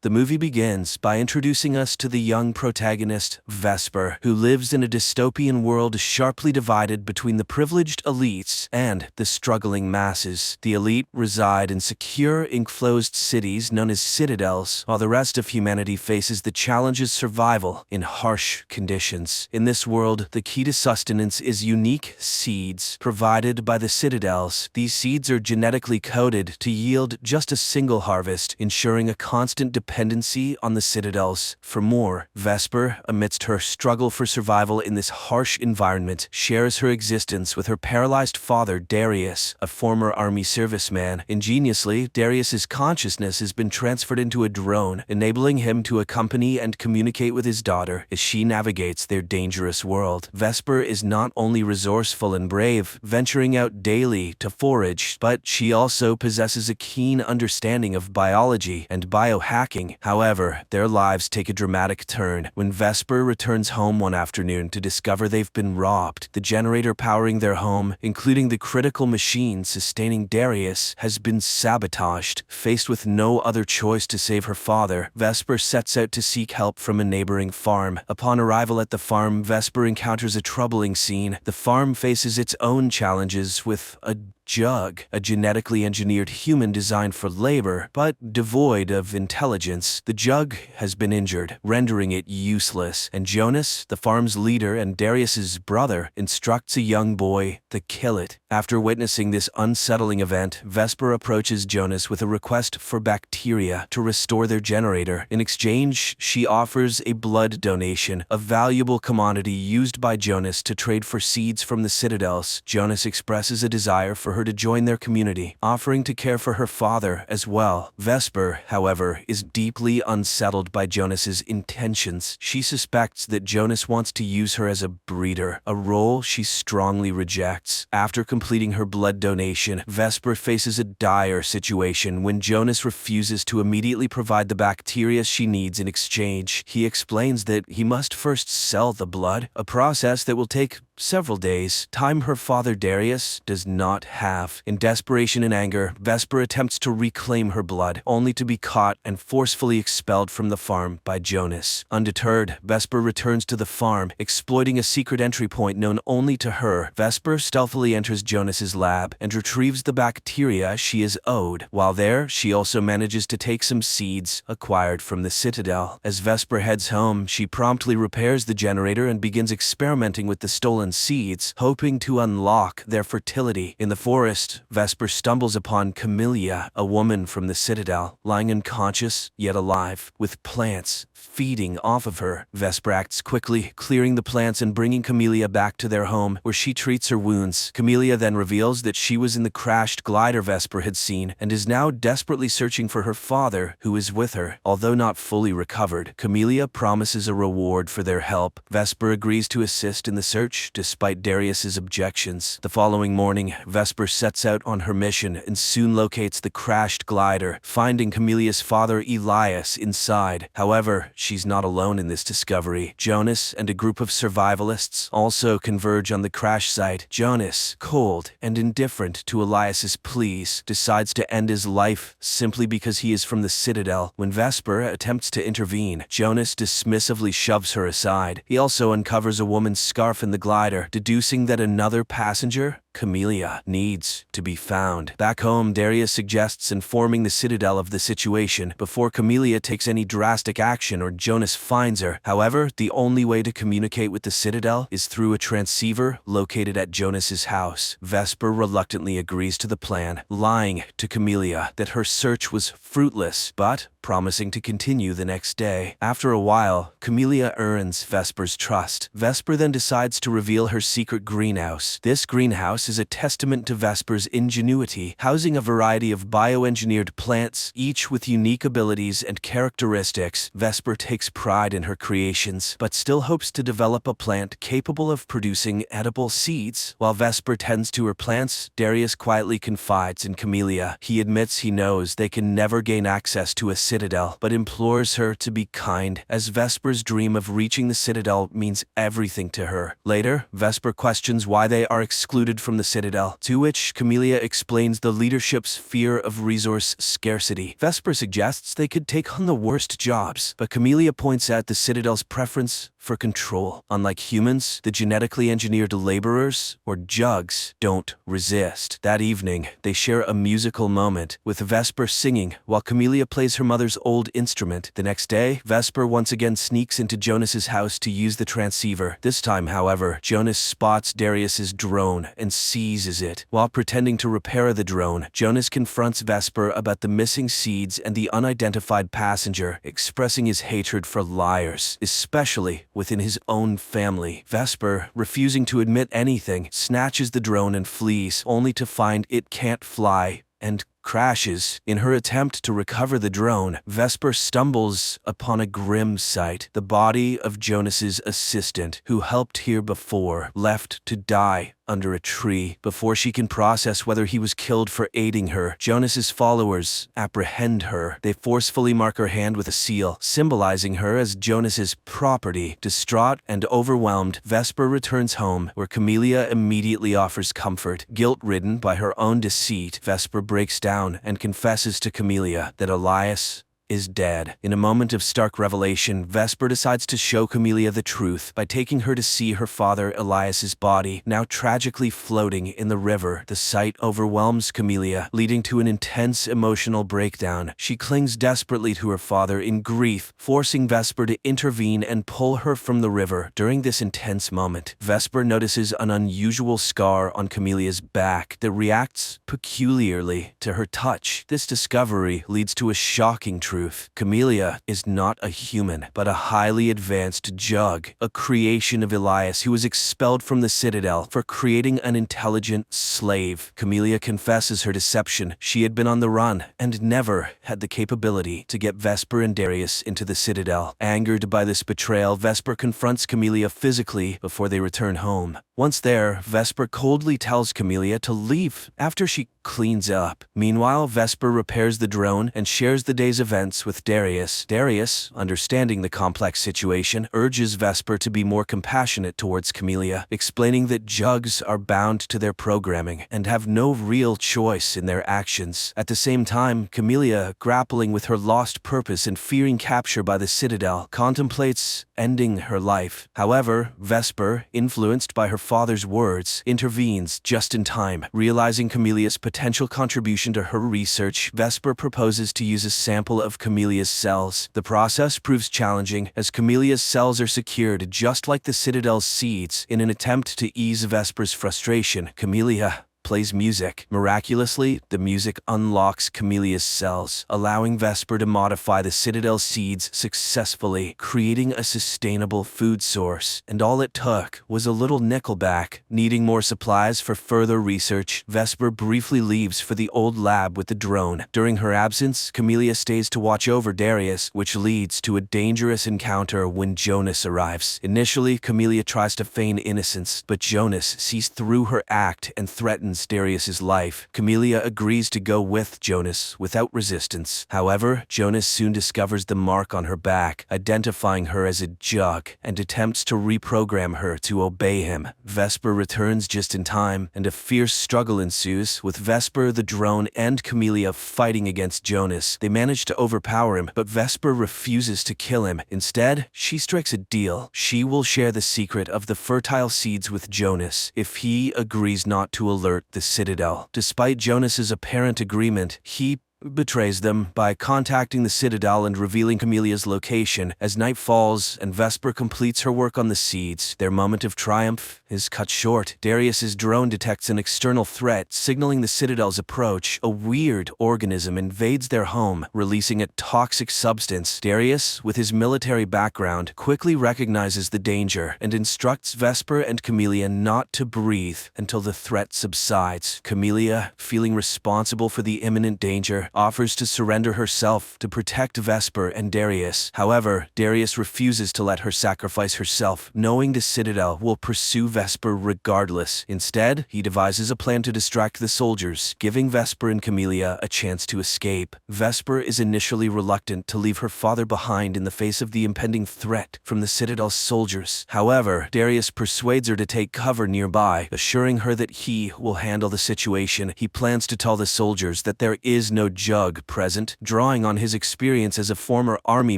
The movie begins by introducing us to the young protagonist, Vesper, who lives in a dystopian world sharply divided between the privileged elites and the struggling masses. The elite reside in secure, enclosed cities known as citadels, while the rest of humanity faces the challenges of survival in harsh conditions. In this world, the key to sustenance is unique seeds provided by the citadels. These seeds are genetically coded to yield just a single harvest, ensuring a constant dependency on the citadels for more. Vesper, amidst her struggle for survival in this harsh environment, shares her existence with her paralyzed father, Darius, a former army serviceman. Ingeniously, Darius's consciousness has been transferred into a drone, enabling him to accompany and communicate with his daughter as she navigates their dangerous world. Vesper is not only resourceful and brave, venturing out daily to forage, but she also possesses a keen understanding of biology and biohacking. However, their lives take a dramatic turn when Vesper returns home one afternoon to discover they've been robbed. The generator powering their home, including the critical machine sustaining Darius, has been sabotaged. Faced with no other choice to save her father, Vesper sets out to seek help from a neighboring farm. Upon arrival at the farm, Vesper encounters a troubling scene. The farm faces its own challenges with a jug, a genetically engineered human designed for labor, but devoid of intelligence. The jug has been injured, rendering it useless, and Jonas, the farm's leader and Darius's brother, instructs a young boy to kill it. After witnessing this unsettling event, Vesper approaches Jonas with a request for bacteria to restore their generator. In exchange, she offers a blood donation, a valuable commodity used by Jonas to trade for seeds from the citadels. Jonas expresses a desire for her to join their community, offering to care for her father as well. Vesper, however, is deeply unsettled by Jonas's intentions. She suspects that Jonas wants to use her as a breeder, a role she strongly rejects. After completing her blood donation, Vesper faces a dire situation when Jonas refuses to immediately provide the bacteria she needs in exchange. He explains that he must first sell the blood, a process that will take several days, time her father Darius does not have. In desperation and anger, Vesper attempts to reclaim her blood, only to be caught and forcefully expelled from the farm by Jonas. Undeterred, Vesper returns to the farm, exploiting a secret entry point known only to her. Vesper stealthily enters Jonas's lab and retrieves the bacteria she is owed. While there, she also manages to take some seeds acquired from the citadel. As Vesper heads home, she promptly repairs the generator and begins experimenting with the stolen seeds, hoping to unlock their fertility. In the forest, Vesper stumbles upon Camellia, a woman from the citadel, lying unconscious yet alive, with plants feeding off of her. Vesper acts quickly, clearing the plants and bringing Camellia back to their home, where she treats her wounds. Camellia then reveals that she was in the crashed glider Vesper had seen and is now desperately searching for her father, who is with her. Although not fully recovered, Camellia promises a reward for their help. Vesper agrees to assist in the search, despite Darius's objections. The following morning, Vesper sets out on her mission and soon locates the crashed glider, finding Camellia's father Elias inside. However, she's not alone in this discovery. Jonas and a group of survivalists also converge on the crash site. Jonas, cold and indifferent to Elias's pleas, decides to end his life simply because he is from the citadel. When Vesper attempts to intervene, Jonas dismissively shoves her aside. He also uncovers a woman's scarf in the glider, deducing that another passenger, Camellia, needs to be found. Back home, Darius suggests informing the citadel of the situation before Camellia takes any drastic action or Jonas finds her. However, the only way to communicate with the citadel is through a transceiver located at Jonas's house. Vesper reluctantly agrees to the plan, lying to Camellia that her search was fruitless, but promising to continue the next day. After a while, Camellia earns Vesper's trust. Vesper then decides to reveal her secret greenhouse. This greenhouse is a testament to Vesper's ingenuity, housing a variety of bioengineered plants, each with unique abilities and characteristics. Vesper takes pride in her creations, but still hopes to develop a plant capable of producing edible seeds. While Vesper tends to her plants, Darius quietly confides in Camellia. He admits he knows they can never gain access to a citadel, but implores her to be kind, as Vesper's dream of reaching the citadel means everything to her. Later, Vesper questions why they are excluded from from the Citadel, to which Camellia explains the leadership's fear of resource scarcity. Vesper suggests they could take on the worst jobs, but Camellia points out the Citadel's preference for control. Unlike humans, the genetically engineered laborers, or jugs, don't resist. That evening, they share a musical moment, with Vesper singing while Camellia plays her mother's old instrument. The next day, Vesper once again sneaks into Jonas's house to use the transceiver. This time, however, Jonas spots Darius's drone and seizes it. While pretending to repair the drone, Jonas confronts Vesper about the missing seeds and the unidentified passenger, expressing his hatred for liars, especially within his own family. Vesper, refusing to admit anything, snatches the drone and flees, only to find it can't fly and crashes. In her attempt to recover the drone, Vesper stumbles upon a grim sight: the body of Jonas's assistant, who helped here before, left to die under a tree. Before she can process whether he was killed for aiding her, Jonas's followers apprehend her. They forcefully mark her hand with a seal, symbolizing her as Jonas's property. Distraught and overwhelmed, Vesper returns home, where Camellia immediately offers comfort. Guilt-ridden by her own deceit, Vesper breaks down and confesses to Camellia that Elias is dead. In a moment of stark revelation, Vesper decides to show Camellia the truth by taking her to see her father Elias's body, now tragically floating in the river. The sight overwhelms Camellia, leading to an intense emotional breakdown. She clings desperately to her father in grief, forcing Vesper to intervene and pull her from the river. During this intense moment, Vesper notices an unusual scar on Camellia's back that reacts peculiarly to her touch. This discovery leads to a shocking truth. Camellia is not a human, but a highly advanced jug, a creation of Elias who was expelled from the Citadel for creating an intelligent slave. Camellia confesses her deception. She had been on the run and never had the capability to get Vesper and Darius into the Citadel. Angered by this betrayal, Vesper confronts Camellia physically before they return home. Once there, Vesper coldly tells Camellia to leave after she cleans up. Meanwhile, Vesper repairs the drone and shares the day's events with Darius. Darius, understanding the complex situation, urges Vesper to be more compassionate towards Camellia, explaining that jugs are bound to their programming and have no real choice in their actions. At the same time, Camellia, grappling with her lost purpose and fearing capture by the Citadel, contemplates ending her life. However, Vesper, influenced by her father's words, intervenes just in time. Realizing Camellia's potential contribution to her research, Vesper proposes to use a sample of Camellia's cells. The process proves challenging, as Camellia's cells are secured just like the Citadel's seeds. In an attempt to ease Vesper's frustration, Camellia plays music. Miraculously, the music unlocks Camellia's cells, allowing Vesper to modify the Citadel's seeds successfully, creating a sustainable food source. And all it took was a little nickelback. Needing more supplies for further research, Vesper briefly leaves for the old lab with the drone. During her absence, Camellia stays to watch over Darius, which leads to a dangerous encounter when Jonas arrives. Initially, Camellia tries to feign innocence, but Jonas sees through her act and threatens Darius's life. Camellia agrees to go with Jonas without resistance. However, Jonas soon discovers the mark on her back, identifying her as a jug, and attempts to reprogram her to obey him. Vesper returns just in time, and a fierce struggle ensues, with Vesper, the drone, and Camellia fighting against Jonas. They manage to overpower him, but Vesper refuses to kill him. Instead, she strikes a deal. She will share the secret of the fertile seeds with Jonas if he agrees not to alert the Citadel. Despite Jonas's apparent agreement, he betrays them by contacting the Citadel and revealing Camellia's location. As night falls and Vesper completes her work on the seeds, their moment of triumph is cut short. Darius's drone detects an external threat, signaling the Citadel's approach. A weird organism invades their home, releasing a toxic substance. Darius, with his military background, quickly recognizes the danger and instructs Vesper and Camellia not to breathe until the threat subsides. Camellia, feeling responsible for the imminent danger, offers to surrender herself to protect Vesper and Darius. However, Darius refuses to let her sacrifice herself, knowing the Citadel will pursue Vesper regardless. Instead, he devises a plan to distract the soldiers, giving Vesper and Camellia a chance to escape. Vesper is initially reluctant to leave her father behind in the face of the impending threat from the Citadel's soldiers. However, Darius persuades her to take cover nearby, assuring her that he will handle the situation. He plans to tell the soldiers that there is no Jug present, drawing on his experience as a former army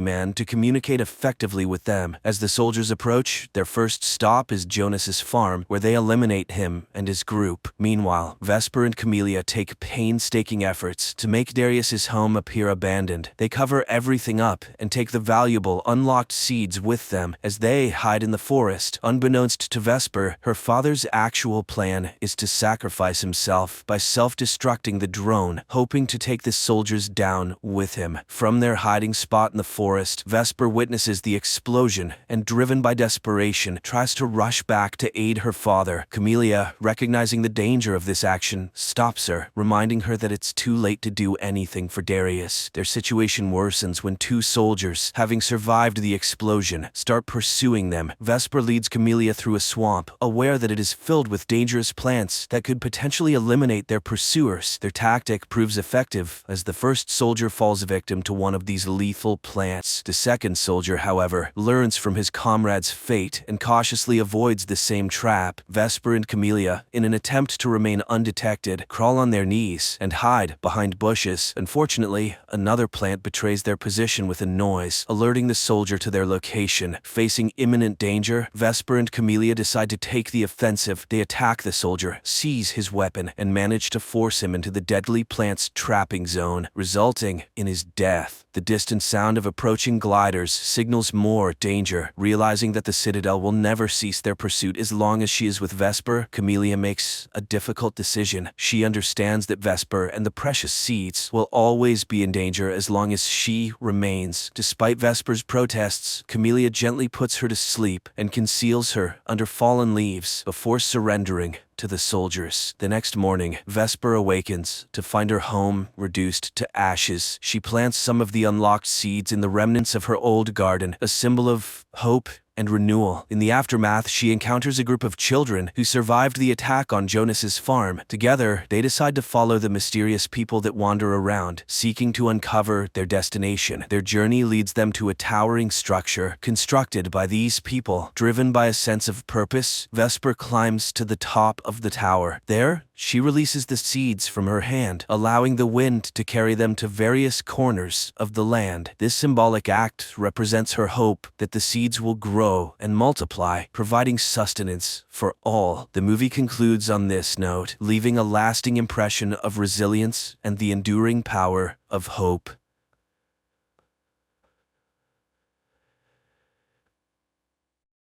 man to communicate effectively with them. As the soldiers approach, their first stop is Jonas's farm, where they eliminate him and his group. Meanwhile, Vesper and Camellia take painstaking efforts to make Darius's home appear abandoned. They cover everything up and take the valuable unlocked seeds with them as they hide in the forest. Unbeknownst to Vesper, her father's actual plan is to sacrifice himself by self-destructing the drone, hoping to take the soldiers down with him. From their hiding spot in the forest, Vesper witnesses the explosion and, driven by desperation, tries to rush back to aid her father. Camellia, recognizing the danger of this action, stops her, reminding her that it's too late to do anything for Darius. Their situation worsens when two soldiers, having survived the explosion, start pursuing them. Vesper leads Camellia through a swamp, aware that it is filled with dangerous plants that could potentially eliminate their pursuers. Their tactic proves effective as the first soldier falls victim to one of these lethal plants. The second soldier, however, learns from his comrade's fate and cautiously avoids the same trap. Vesper and Camellia, in an attempt to remain undetected, crawl on their knees and hide behind bushes. Unfortunately, another plant betrays their position with a noise, alerting the soldier to their location. Facing imminent danger, Vesper and Camellia decide to take the offensive. They attack the soldier, seize his weapon, and manage to force him into the deadly plant's trapping zone, resulting in his death. The distant sound of approaching gliders signals more danger. Realizing that the Citadel will never cease their pursuit as long as she is with Vesper, Camellia makes a difficult decision. She understands that Vesper and the precious seeds will always be in danger as long as she remains. Despite Vesper's protests, Camellia gently puts her to sleep and conceals her under fallen leaves before surrendering to the soldiers. The next morning, Vesper awakens to find her home reduced to ashes. She plants some of the unlocked seeds in the remnants of her old garden, a symbol of hope and renewal. In the aftermath, she encounters a group of children who survived the attack on Jonas's farm. Together, they decide to follow the mysterious people that wander around, seeking to uncover their destination. Their journey leads them to a towering structure constructed by these people. Driven by a sense of purpose, Vesper climbs to the top of the tower. There, she releases the seeds from her hand, allowing the wind to carry them to various corners of the land. This symbolic act represents her hope that the seeds will grow and multiply, providing sustenance for all. The movie concludes on this note, leaving a lasting impression of resilience and the enduring power of hope.